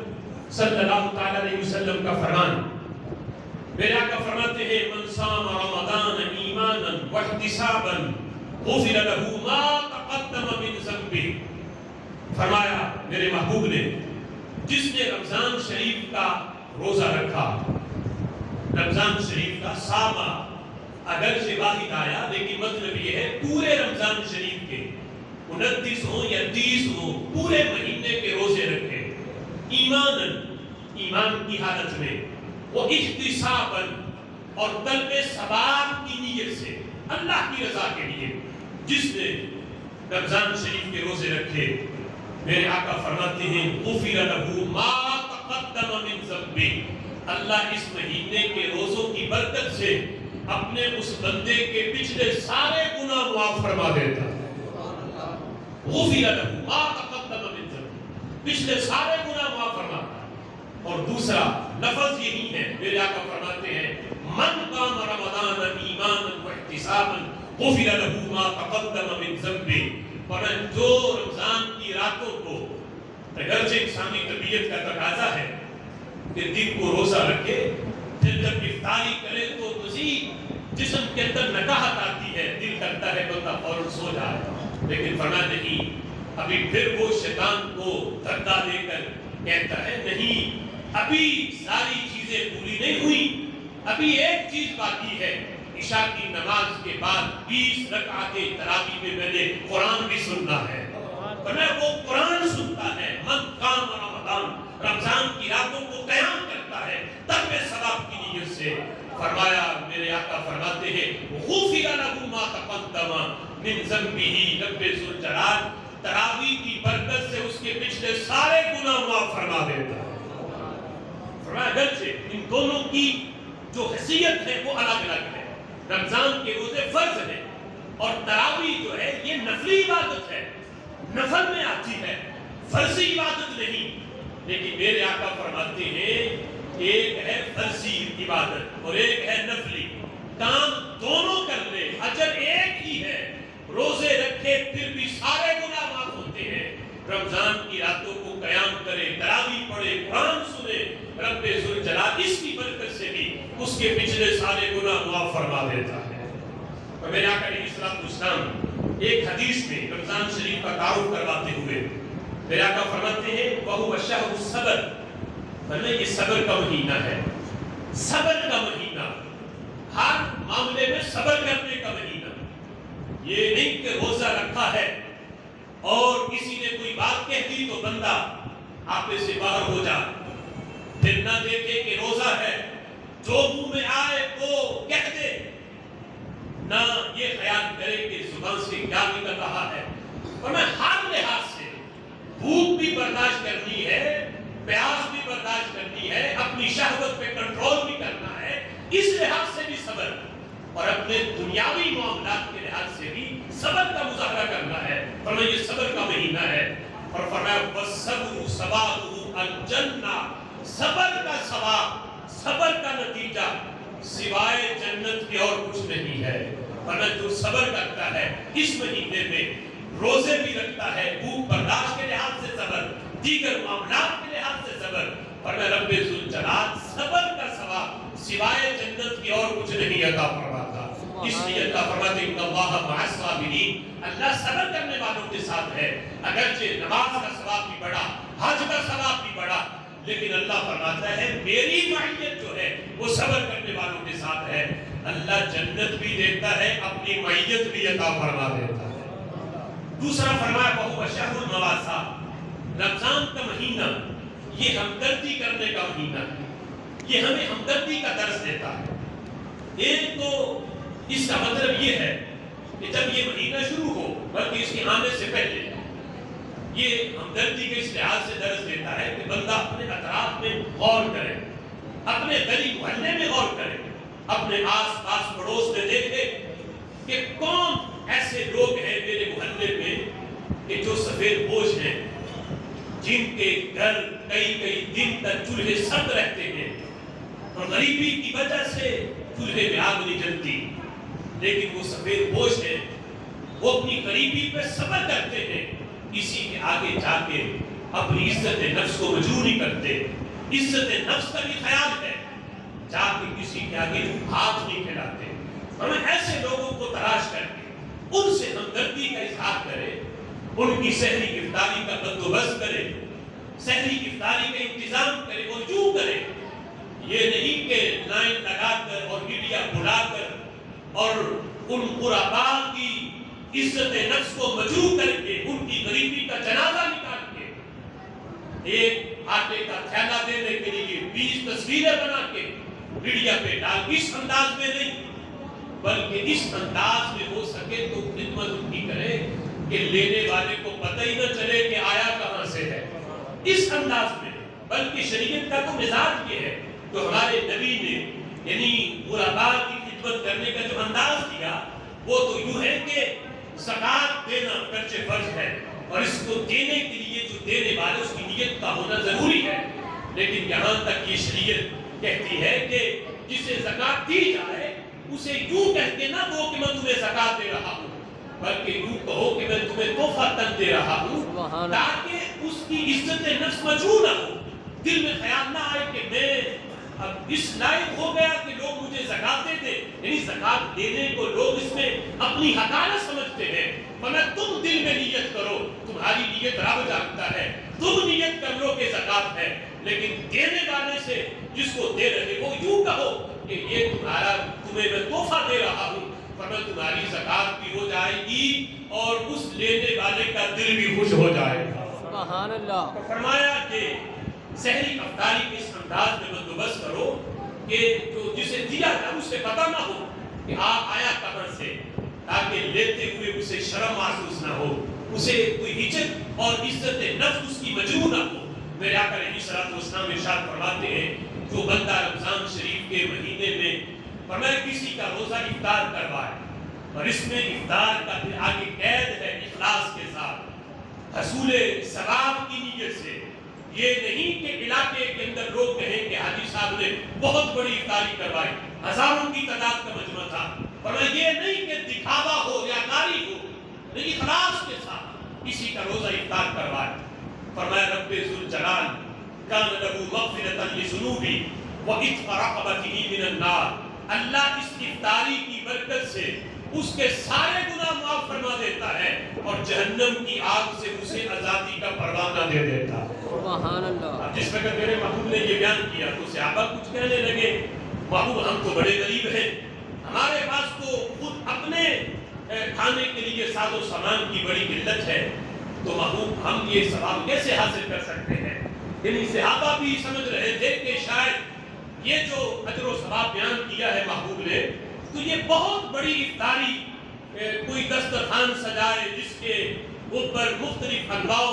صلی اللہ تعالی علیہ وسلم کا فرمان، میرے آقا فرماتے ہیں من صام رمضان ایمانا واحتسابا غفر له ما تقدم من ذنبه، فرمایا میرے محبوب نے جس نے رمضان شریف کا روزہ رکھا، رمضان شریف کا سامہ اگرچہ واحد آیا لیکن مطلب یہ ہے پورے رمضان شریف کے 29 ہوں یا 30 ہوں پورے مہینے کے روزے رکھے، ایمان کی حالت میں، وہ احتساباً اور طلب ثواب کی نیت سے اللہ کی رضا کے لیے جس نے رمضان شریف کے روزے رکھے، میرے آقا فرماتے ہیں غفر له ما تقدم من ذنبه، اللہ اس مہینے کے روزوں کی برکت سے اپنے اس بندے کے پچھلے سارے گناہ معاف فرما دیتا ہے۔ غفر له ما تقدم من ذنبه، پچھلے سارے گناہ معاف فرماتا ہے۔ اور دوسرا لفظ یہی ہے، میرے آقا فرماتے ہیں من قام رمضان ایمانا واحتسابا غفر له ما تقدم من ذنبه، اور جو رمضان کی راتوں کو اگرچہ انسانی طبیعت کا تقاضا ہے کہ دن کو روزہ رکھے، پھر جب افطاری کرے تو مزید جسم کے اندر نکاہت آتی ہے، دل کرتا ہے بندہ فوراً سو جائے، لیکن فرمایا نہیں، ابھی پھر وہ شیطان کو دھکا دے کر کہتا ہے نہیں ابھی ساری چیزیں پوری نہیں ہوئی، ابھی ایک چیز باقی ہے، عشاء کی نماز کے بعد 20 رکعتیں تراویح میں میں نے قرآن بھی سننا ہے، فرمایا وہ قرآن سنتا ہے، من قام رمضان، رمضان کی راتوں کو قیام کرتا ہے تب میں ثواب کی نیت سے، فرمایا میرے آقا فرماتے ہیں غفر له ما تقدم من ذنبه، رب ذوالجلال تراویح کی برکت سے اس کے پچھلے سارے گناہ معاف فرما دیتا ہے۔ فرمایا اگرچہ ان دونوں کی جو حیثیت ہے وہ الگ الگ ہے، رمضان کے روزے فرض ہیں اور تراویح جو ہے یہ نفلی عبادت ہے، نفل میں آتی ہے، فرضی عبادت نہیں، لیکن میرے آقا فرماتے ہیں ایک ہے فرضی عبادت اور ایک ہے نفلی، کام دونوں کر لے اجر ایک ہی ہے، روزے رکھے پھر بھی سارے گناہ معاف ہوتے ہیں، رمضان کی راتوں کو قیام کرے، تراویح پڑھے، قرآن سنے، رب ذوالجلال اس کی برکت سے بھی اس کے پچھلے سارے گناہ معاف فرما دیتا ہے۔ اور میرے آقا علیہ الصلوۃ والسلام ایک حدیث میں رمضان شریف کا تعارف کرواتے ہوئے میرے آقا فرماتے ہیں وَهُوَ شَهْرُ الصَّبْرِ، مطلب یہ صبر کا مہینہ ہے، صبر کا مہینہ، ہر معاملے میں صبر کرنے کا مہینہ۔ یہ نہیں کہ روزہ رکھا ہے اور کسی نے کوئی بات کہہ دی تو بندہ آپے سے باہر ہو جا، پھر نہ دیکھے کہ روزہ ہے، جو منہ میں آئے وہ کہہ دے، نہ یہ خیال کرے کہ زبان سے کیا نکل رہا ہے۔ اور میں ہر لحاظ سے بھوک بھی برداشت کرنی ہے، پیاس بھی برداشت کرنی ہے، اپنی شہوت پہ کنٹرول بھی کرنا ہے، اس لحاظ سے بھی صبر، اور اپنے دنیاوی معاملات کے لحاظ سے بھی صبر کا مظاہرہ کرنا ہے۔ فرمایا یہ صبر کا مہینہ ہے، اور فرمایا وَالصَّبْرُ ثَوَابُهُ الْجَنَّةُ، صبر کا ثواب، صبر کا نتیجہ سوائے جنت کے اور کچھ نہیں ہے۔ فرمایا جو صبر کرتا ہے اس مہینے میں، روزے بھی رکھتا ہے، بھوک برداشت کے لحاظ سے صبر، دیگر معاملات کے لحاظ سے صبر، فرمایا رب ذوالجلال صبر کا ثواب سوائے جنت کی اور کچھ نہیں عطا فرماتا۔ اس لیے اللہ فرماتے ہیں اللہ مع الصابرین، اللہ صبر کرنے والوں کے ساتھ ہے۔ اگرچہ نماز کا ثواب بھی بڑا، حج کا ثواب بھی بڑا، لیکن اللہ فرماتا ہے میری معیت جو ہے وہ صبر کرنے والوں کے ساتھ ہے۔ اللہ جنت بھی دیتا ہے، اپنی معیت بھی عطا فرما دیتا ہے۔ دوسرا فرمایا وَهُوَ شَهْرُ الْمَوَاسَاةِ، رمضان کا مہینہ یہ ہمدردی کرنے کا مہینہ ہے، یہ ہمیں ہمدردی کا درس دیتا ہے۔ ایک تو اس کا مطلب یہ ہے کہ جب یہ مہینہ شروع ہو، بلکہ اس کے آنے سے پہلے، یہ ہمدردی کے اس لحاظ سے درس دیتا ہے کہ بندہ اپنے اطراف میں غور کرے، اپنے گلی محلے میں غور کرے، اپنے آس پاس پڑوس میں دیکھے کہ کون ایسے لوگ ہیں میرے محلے میں کہ جو سفید پوش ہیں، جن کے گھر کئی کئی دن تک چولہے سرد رہتے ہیں اور غریبی کی وجہ سے چولہے میں آگ نہیں جلتی، لیکن وہ سفید پوش ہیں، وہ اپنی غریبی پہ صبر کرتے ہیں، کسی کے آگے جا کے اپنی عزت نفس کو مجروح نہیں کرتے، عزت نفس کا بھی خیال ہے، جا کے کسی کے آگے ہاتھ نہیں پھیلاتے۔ ہمیں ایسے لوگوں کو تلاش کر کے ان سے ہمدردی کا اظہار کرے، ان کی سحری افطاری کا بندوبست کرے، سحری افطاری کا انتظام کرے اور یوں کرے، یہ نہیں کہ لائن لگا کر اور میڈیا بلا کر اور ان غرباء کی عزت نفس کو مجروح کر کے ان کی غریبی کا جنازہ نکال کے ایک آٹے کا تھیلا دینے کے لیے 20 تصویریں بنا کے میڈیا پہ ڈال، اس انداز میں نہیں، بلکہ اس انداز میں ہو سکے تو خدمت ان کی کرے کہ لینے والے کو پتہ ہی نہ چلے کہ آیا کہاں سے ہے، اس انداز میں۔ بلکہ شریعت کا تو مزاج یہ ہے جو ہمارے نبی نے یعنی غرباء کی خدمت کرنے کا جو انداز دیا وہ تو یوں ہے کہ زکوٰۃ دینا اگرچہ فرض ہے اور اس کو دینے کے لیے جو دینے والے اس کی نیت کا ہونا ضروری ہے، لیکن یہاں تک یہ شریعت کہتی ہے کہ جسے زکوٰۃ دی جائے اسے یوں کہہ کے نہ دو کہ میں تمہیں زکوٰۃ دے رہا ہوں، بلکہ یوں کہو کہ میں تمہیں تحفہ تن دے رہا ہوں، تاکہ اس کی عزت نفس مجروح نہ ہو، دل میں خیال نہ آئے کہ میں اب اس لائق ہو گیا کہ لوگ مجھے زکوٰۃ دے دیں، یعنی زکوٰۃ دینے کو لوگ اس میں اپنی حقارت سمجھتے ہیں، مگر تم دل میں نیت کرو، تمہاری نیت رب جانتا ہے، تم نیت کر لو کہ زکوٰۃ ہے، لیکن دینے والے سے جس کو دے رہے ہو یوں کہو کہ یہ تمہیں میں تحفہ دے رہا ہوں، فرمایا تمہاری زکوٰۃ بھی ہو جائے گی اور اس لینے والے کا دل بھی خوش ہو جائے گا۔ سبحان اللہ۔ فرمایا کہ سحری افطاری کے اس انداز میں بندوبست کرو کہ جو جسے دیا جائے اسے پتہ نہ ہو کہ آپ آیا کہاں سے، تاکہ لیتے ہوئے اسے شرم محسوس نہ ہو، اسے کوئی ہچک اور عزت نفس اس کی مجروح نہ ہو۔ میرے آقا علیہ الصلوۃ والسلام ارشاد فرماتے ہیں جو بندہ رمضان شریف کے مہینے میں فرمایا کسی کا روزہ افطار کروائے اور اس میں افطار کا آگے قید ہے اخلاص کے ساتھ، حصول ثواب کی نیت سے، یہ نہیں کہ علاقے کے اندر لوگ کہیں کہ حاجی صاحب نے بہت بڑی افطاری کروائی، ہزاروں کی تعداد کا مجمع تھا، فرمایا یہ نہیں کہ دکھاوا ہو یا کاری ہو، لیکن اخلاص کے ساتھ کسی کا روزہ افطار کروائے۔ فرمایا رب ذوالجلال کان لہ مغفرۃ لذنوبہ وعتق رقبتہ من النار، اللہ اس افطاری کی برکت سے اس کے سارے گناہ معاف فرما دیتا ہے اور جہنم کی آگ سے اسے آزادی کا پروانہ دے دیتا ہے۔ سبحان اللہ۔ اب جس وقت میرے محبوب نے یہ بیان کیا تو صحابہ کچھ کہنے لگے، محبوب ہم تو بڑے غریب ہیں، ہمارے پاس تو خود اپنے کھانے کے لیے ساز و سامان کی بڑی قلت ہے، تو محبوب ہم یہ ثواب کیسے حاصل کر سکتے ہیں؟ یعنی صحابہ بھی سمجھ رہے تھے کہ شاید یہ جو اجر و ثواب بیان کیا ہے محبوب نے، تو یہ بہت بڑی افطاری، کوئی دسترخوان سجائے جس کے اوپر مختلف انواع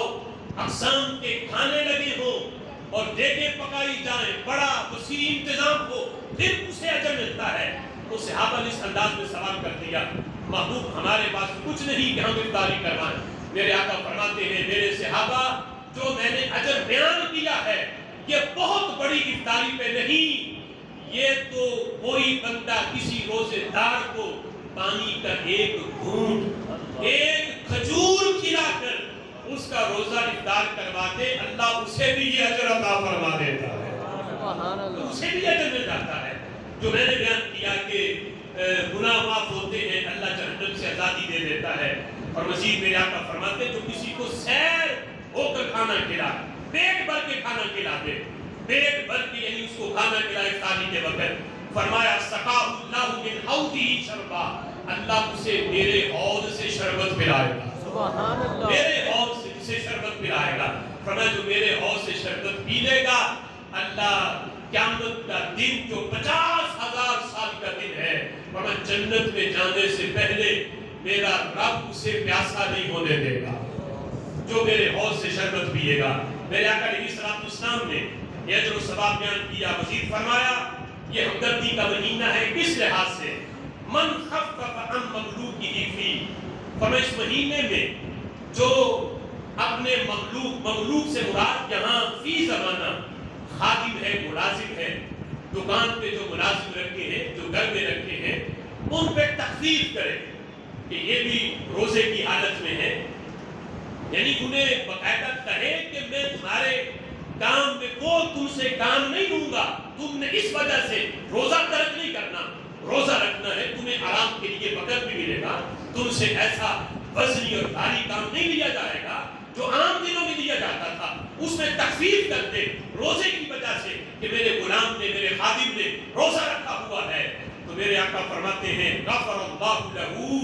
اقسام کے کھانے لگے ہوں اور دیگیں پکائی جائیں، بڑا وسیع انتظام ہو، پھر اسے اجر ملتا ہے۔ تو صحابہ نے اس انداز میں سوال کر دیا، محبوب ہمارے پاس کچھ نہیں کہ ہم افطاری کوائیں۔ میرے آقا فرماتے ہیں، میرے صحابہ جو میں نے اجر بیان کیا ہے یہ بہت بڑی افطاری پہ نہیں، یہ تو کوئی بندہ کسی روزے دار کو پانی کا ایک گھونٹ، ایک کھجور کھلا کر اس کا روزہ افطار کروا دے، اللہ اسے بھی یہ اجر عطا فرما دیتا ہے، سبحان اللہ۔ اسے بھی اجر مل جاتا ہے۔ جو میں نے بیان کیا کہ گناہ معاف ہوتے ہیں، اللہ جہنم سے آزادی دے دیتا ہے، اور مزید میرے آقا فرماتے ہیں جو کسی کو سیر ہو کر کھانا کھلا، پیٹ بھر کے کھانا کھلا دے، پیٹ بھر کے یعنی اس کو کھانا کھلائے افطاری کے وقت، فرمایا سقاہ اللہ من حوضہ شربا، اللہ اسے میرے حوض سے شربت پلائے گا، سبحان اللہ۔ میرے حوض سے اسے شربت پلائے گا۔ فرمایا جو میرے حوض سے شربت پی لے گا، اللہ قیامت کا دن جو 50,000 سال کا دن ہے، فرمایا جنت میں جانے سے پہلے میرا رب اسے پیاسا نہیں ہونے دے گا، جو میرے حوض سے شربت پیے گا۔ میرے آقا علیہ الصلوۃ والسلام نے یہ اجر و ثواب بیان کیا، مزید فرمایا یہ ہمدردی کا مہینہ ہے کس لحاظ سے؟ من خفف عن مملوکہ فی، فرمایا اس مہینے میں جو اپنے مملوک سے مراد یہاں فی زمانہ خادم ہے، ملازم ہے، دکان پہ جو ملازم رکھے ہیں، جو گھر میں رکھے ہیں، ان پہ تخفیف کرے کہ یہ بھی روزے کی حالت میں ہے، یعنی انہیں باقاعدہ کہے کہ میں تمہارے کام میں کو تم سے کام نہیں لوں گا، تم نے اس وجہ سے روزہ ترک نہیں کرنا، روزہ رکھنا ہے، تمہیں آرام کے لیے وقت بھی ملے گا، تم سے ایسا وزنی اور بھاری کام نہیں لیا جائے گا جو عام دنوں میں لیا جاتا تھا، اس میں تخفیف کر دے روزے کی وجہ سے کہ میرے غلام نے، میرے خادم نے روزہ رکھا ہوا ہے۔ تو میرے آقا فرماتے ہیں غفر اللہ لہو،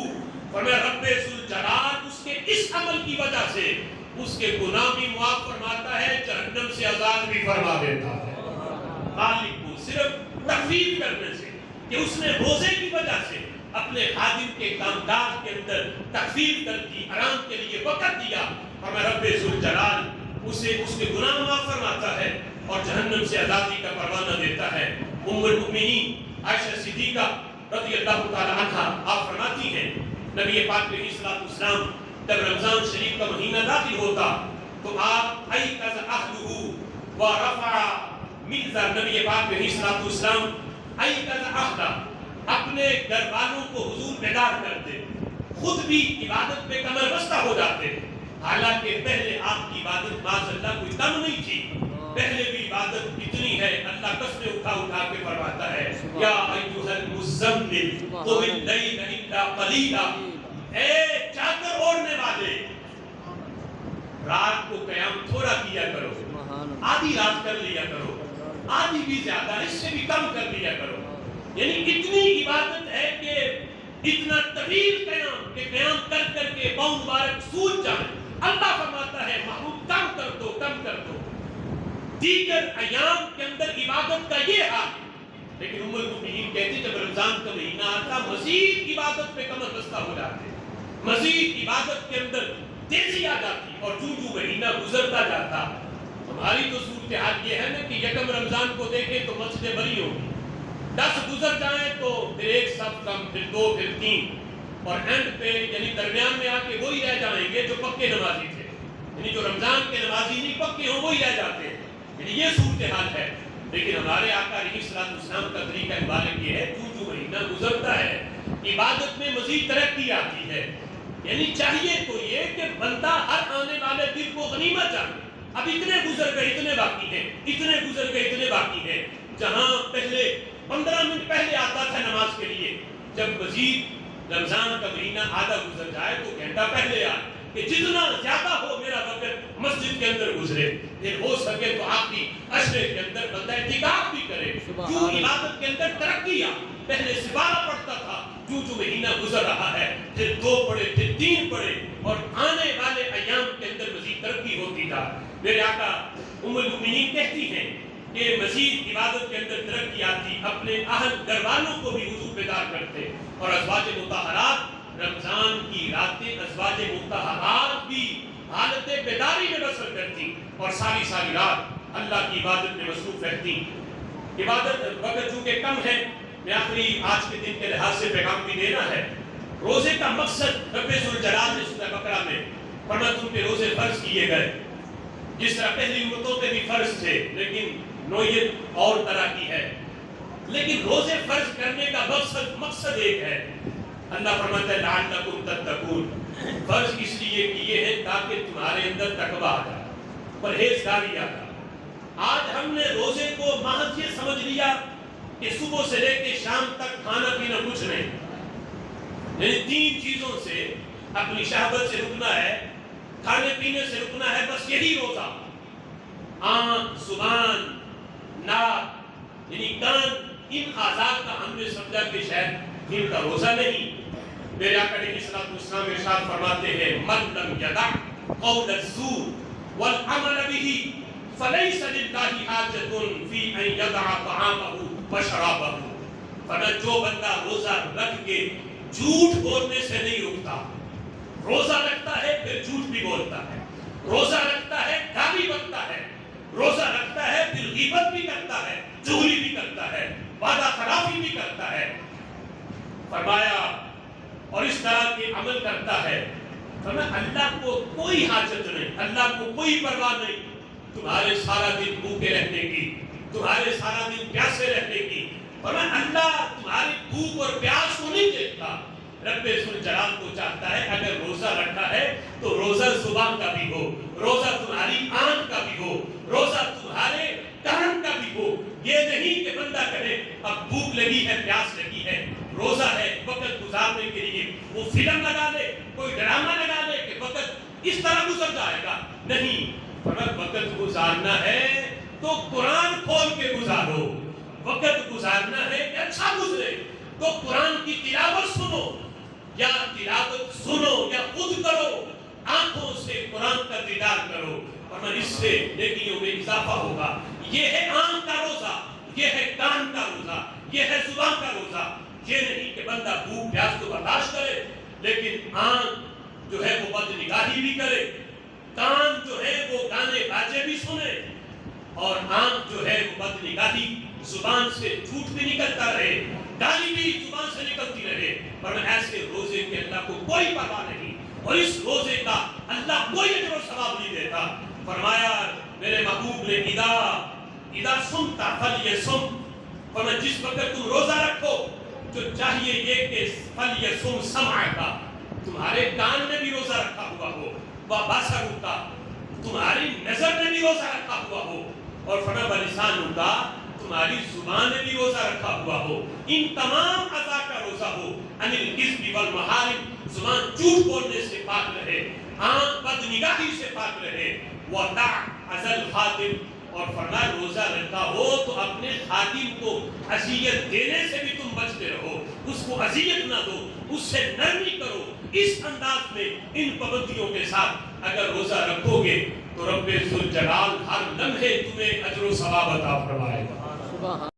فرمایا رب ذوالجلال اس کے اس عمل کی وجہ سے اس کے گناہ بھی معاف فرماتا ہے، جہنم سے آزاد بھی فرما دیتا ہے۔ مالک کو صرف تخفیف کرنے سے کہ اس نے روزے کی وجہ سے اپنے خادم کے کام کاج کے اندر تخفیف کر دی، آرام کے لیے وقت دیا، اور میں رب ذوالجلال اسے اس کے گناہ معاف فرماتا ہے اور جہنم سے آزادی کا پروانہ دیتا ہے۔ ام المؤمنین عائشہ صدیقہ رضی اللہ تعالی عنہا آپ فرماتی ہیں نبی پاک علیہ الصلوۃ والسلام جب رمضان شریف کا مہینہ داخل ہوتا تو آپ ایقظ اہلہ ورفع مئزر، نبی پاک علیہ الصلوۃ والسلام ایقظ اہلہ، اپنے گھر والوں کو حضور بیدار کرتے، خود بھی عبادت پہ کمر بستہ ہو جاتے، حالانکہ پہلے آپ کی عبادت معاذ اللہ کوئی کم نہیں تھی، پہلے بھی عبادت اتنی ہے، اللہ قسمیں اٹھا اٹھا کے فرماتا ہے یا ایھا المزمل قم اللیل الا قلیلا، اے چادر اوڑھنے والے رات کو قیام تھوڑا کیا کرو، آدھی رات کر لیا کرو، آدھی بھی زیادہ، اس سے بھی کم کر لیا کرو، یعنی اتنی عبادت ہے کہ اتنا طویل قیام کہ قیام کر کر کے پاؤں مبارک سوج جائیں، اللہ فرماتا ہے محبوب کم کر دو، کم کر دو۔ دیگر ایام کے اندر عبادت کا یہ حال ہے، لیکن ام المؤمنین کہتی جب رمضان کا مہینہ آتا مزید عبادت پہ کمر بستہ ہو جاتے، مزید عبادت کے اندر تیزی آ جاتی، اور جو مہینہ گزرتا جاتا، ہماری تو صورتحال یہ ہے نا کہ یکم رمضان کو دیکھیں تو مسجدیں بھری ہوگی، 10 گزر جائیں تو پھر ایک صف کم، پھر 2، پھر 3، اور اینڈ پہ یعنی درمیان میں آ کے وہی رہ جائیں گے جو پکے نمازی تھے، یعنی جو رمضان کے نمازی نہیں پکے ہوں وہی رہ جاتے ہیں، یعنی یہ صورتحال ہے۔ لیکن ہمارے آقا علیہ السلام کا طریقہ مبارک یہ ہے جو مہینہ گزرتا ہے عبادت میں مزید ترقی آتی ہے، یعنی چاہیے تو یہ کہ بندہ ہر آنے والے دن کو غنیمت جانے، اب اتنے گزر گئے اتنے باقی ہیں، اتنے گزر گئے اتنے باقی ہیں، جہاں پہلے 15 منٹ پہلے آتا تھا نماز کے لیے، جب مزید رمضان کا مہینہ آدھا گزر جائے تو گھنٹہ پہلے آئے کہ جتنا زیادہ ہو میرا وقت مسجد کے اندر گزرے، پھر ہو سکے تو آخری عشرے کے اندر بندہ اعتکاف بھی کرے، جو عبادت کے اندر ترقی آ، پہلے سپارہ پڑھتا تھا، جو مہینہ گزر رہا ہے پھر 2 پڑھے پھر 3 پڑھے، اور آنے والے ایام کے اندر مزید ترقی ہوتی جا۔ میرے آقا ام المؤمنین کہتی ہیں کہ مزید عبادت کے اندر ترقی آتی، اپنے اہل گھر والوں کو بھی حضور بیدار کرتے، اور ازواج مطہرات رمضان کی راتیں ازواج مطہرات بھی حالت بیداری میں بسر کرتی اور ساری ساری رات اللہ کی عبادت میں مصروف رہتی۔ عبادت وقت چونکہ کم ہے، میں آخری آج کے دن کے لحاظ سے پیغام بھی دینا ہے۔ روزے کا مقصد رب ذوالجلال نے سورہ بقرہ میں فرمایا تم پہ روزے فرض کیے گئے، جس طرح پہلی امتوں پہ بھی فرض تھے لیکن نوعیت اور طرح کی ہے، لیکن روزے فرض کرنے کا مقصد ایک ہے۔ اللہ فرماتا ہے لعلکم تتقون، فرض اس لیے کیے ہیں تاکہ تمہارے اندر تقویٰ آ جائے، پرہیزگاری آ جائے۔ آج ہم نے روزے کو محض یہ سمجھ لیا کہ صبح سے لے کے شام تک کھانا پینا کچھ نہیں، یعنی 3 چیزوں سے اپنی شہوت سے رکنا ہے، کھانے پینے سے رکنا ہے، بس یہی روزہ۔ آنکھ، زبان، ناک یعنی کان، ان اعضاء کا ہم نے سمجھا کہ شاید ان کا روزہ نہیں۔ میرے آقا علیہ الصلوۃ والسلام ارشاد فرماتے ہیں من لم یدع قول الزور والعمل به فلیس للہ حاجۃ فی ان یدع طعامہ وشرابہ، فرمایا جو بندہ روزہ رکھ کے جھوٹ بولنے سے نہیں رکتا، روزہ رکھتا ہے پھر جھوٹ بھی بولتا ہے، روزہ رکھتا ہے گالی بکتا ہے، روزہ رکھتا ہے پھر غیبت بھی کرتا ہے، چغلی بھی کرتا ہے، وعدہ خلافی بھی کرتا ہے، فرمایا اور اس طرح کے عمل کرتا ہے، فرمایا اللہ کو کوئی حاجت نہیں، اللہ کو کوئی پرواہ نہیں تمہارے سارا دن بھوکے رہنے کی، تمہارے سارا دن پیاسے رہنے کی، فرمایا اللہ تمہاری بھوک اور پیاس کو نہیں دیکھتا، رب ذوالجلال کو چاہتا ہے اگر روزہ رکھا ہے تو روزہ زبان کا بھی ہو، روزہ تمہاری آنکھ کا بھی ہو، روزہ تمہارے کان کا بھی ہو، یہ نہیں کہ بندہ کہے اب بھوک لگی ہے پیاس لگی ہے، روزہ ہے وقت گزارنے کے لیے وہ فلم لگا لے، کوئی ڈرامہ لگا لے کہ وقت اس طرح گزر جائے گا، نہیں، فرمایا وقت گزارنا ہے تو قرآن کھول کے گزارو، وقت گزارنا ہے کہ اچھا گزرے تو قرآن کی تلاوت سنو، یا تلاوت سنو یا خود کرو، آنکھوں سے قرآن کا دیدار کرو، فرمایا اس سے نیکیوں میں اضافہ ہوگا۔ یہ ہے آنکھ کا روزہ، یہ ہے کان کا روزہ، یہ ہے زبان کا روزہ، یہ نہیں کہ بندہ بھوک پیاس کو برداشت کرے لیکن آنکھ جو ہے وہ بد نگاہی بھی کرے، کان جو ہے وہ گانے باجے بھی سنے، اور آنکھ جو ہے وہ بد نگاہی، زبان سے جھوٹ بھی نکلتا رہے، گالی بھی زبان سے نکلتی رہے، پر ایسے روزے کے اللہ کو کوئی پرواہ نہیں، اور اس روزے کا اللہ کوئی اجر و ثواب نہیں دیتا۔ فرمایا میرے محبوب نے اذا سمتا فلیسم، فرمایا جس وقت تم روزہ رکھو تو چاہیے یہ کہ فلیسم سمعک، تمہارے کان نے بھی روزہ رکھا ہوا ہو، وبصرک، تمہاری نظر نے بھی روزہ رکھا ہوا ہو، اور فرمایا بلسانک، تمہاری زبان نے بھی روزہ رکھا ہوا ہو، ان تمام اعضاء کا روزہ ہو، ان الکذب والمحارم، زبان جھوٹ بولنے سے پاک رہے، آنکھ بد نگاہی سے پاک رہے، وَدَعْ عَزَى الْخَادِمِ، اور فرمایا روزہ رکھا ہو تو اپنے خادم کو اذیت دینے سے بھی تم بچتے رہو، اس کو اذیت نہ دو، اس سے نرمی کرو، اس انداز میں ان پابندیوں کے ساتھ اگر روزہ رکھو گے تو رب ذوالجلال ہر لمحے تمہیں اجر و ثواب عطا فرمائے گا۔